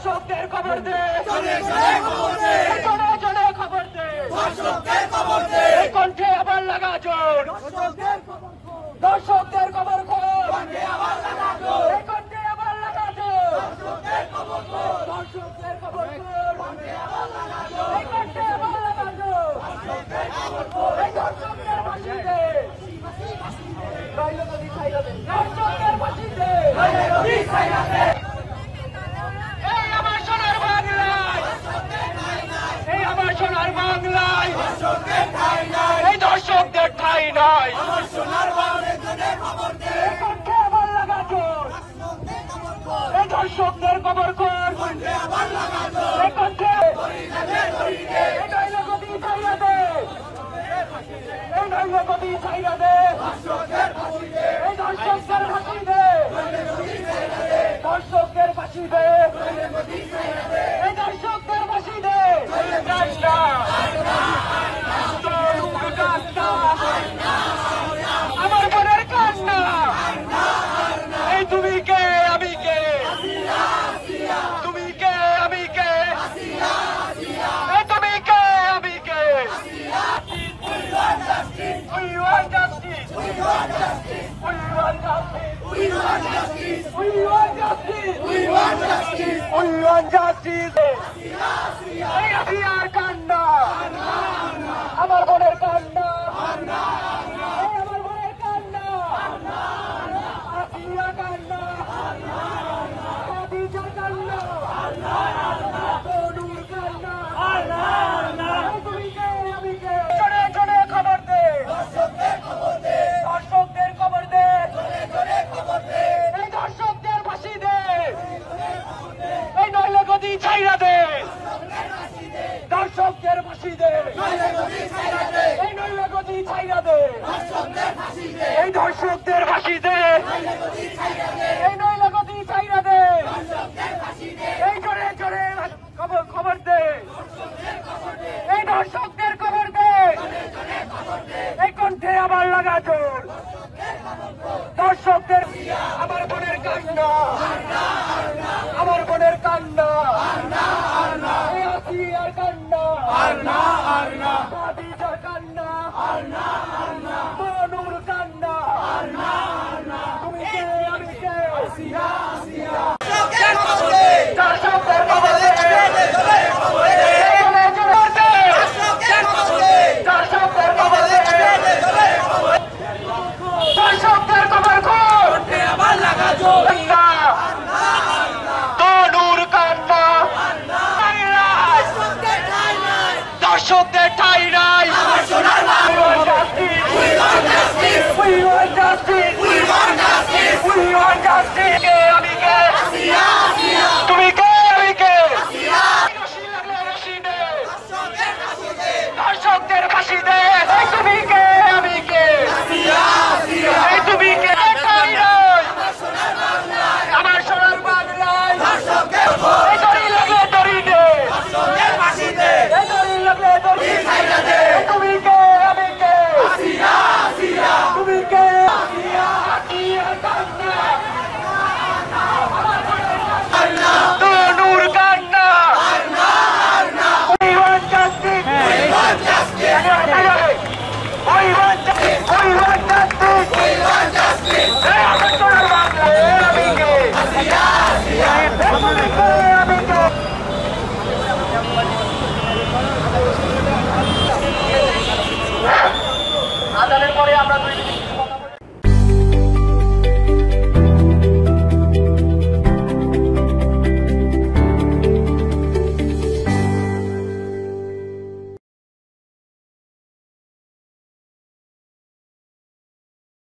দর্শকদের খবর দে, জনে জনে খবর দে, এই কণ্ঠে আবার লাগা জোর, দর্শকদের খবর খোঁজ, এই কণ্ঠে আবার লাগা জোর, দর্শকদের খবর খোঁজ, এই কণ্ঠে আবার লাগা জোর, এই দর্শকদের ফাঁসি দে, দর্শকদের ফাঁসি দে, এই আমার সোনার বাংলায়, এই আমার সোনার বাংলায় এই দর্শকদের ঠাঁই নাই, এই কণ্ঠে আবার লাগা জোর, এই দর্শকদের খবর খোঁজ, এই কণ্ঠে এই নইলে গতি ছাইরা দে, এই নইলে গতি ছাইরা দে, এই দর্শকদের ফাঁসি দে, দর্শকদের ফাঁসি দে, এই দর্শকদের ফাঁসি দে, কান্না আমার মনের কান্না, এই তুমি কে আমি কে, তুমি কে আমি কে, এই তুমি কে আমি কে, We want justice, we want justice, we want justice, we want justice, we want justice, we want justice, we want justice, এই আসিয়ার কান্না, আমার বোনের কান্না, এই আমার বোনের কান্না, আসিয়া কান্না, খাদিজার কান্না, তনুর কান্না, এই তুমি কে আমি কে, জনে জনে খবর দে, দর্শকদের খবর দে, এই দর্শকদের ফাঁসি দে, এই নইলে গদি ছাইরা দে, দর্শকদের ফাঁসি দে, এই নইলে গদি ছাইরা দে, এই দর্শকদের ফাঁসি দে, এই নইলে গদি ছাইরা দে, এই জোরে জোরে খবর দে, এই দর্শকদের খবর দে, এই কণ্ঠে আবার লাগা জোর, দর্শকদের আমার বোনের কান্না, আমার বোনের কান্না, এই আসিয়ার কান্না, খাদিজার কান্না, তনুর কান্না, তুমি কে আমি কে, দর্শকদের খবর দে, দর্শকদের খবর দে, দর্শকদের খবর খোঁজ, তনুর কান্না, দর্শকদের ঠাঁই নাই, কে আমি কে, তুমি কে আমি কে, দর্শকদের ফাঁসি দে, এই তুমি কে আমি কে, এই তুমি কে, আমার সোনার বাংলায় এই দড়ি লাগলে দড়ি দে, এই দড়ি লাগলে দড়ি দে, তুমি কে আমি কে, তুমি কে, তনুর কান্না, we want justice, we want justice, we want justice, we want justice, we want justice, এই আমার সোনার বাংলায় আমি কে, আমি কে,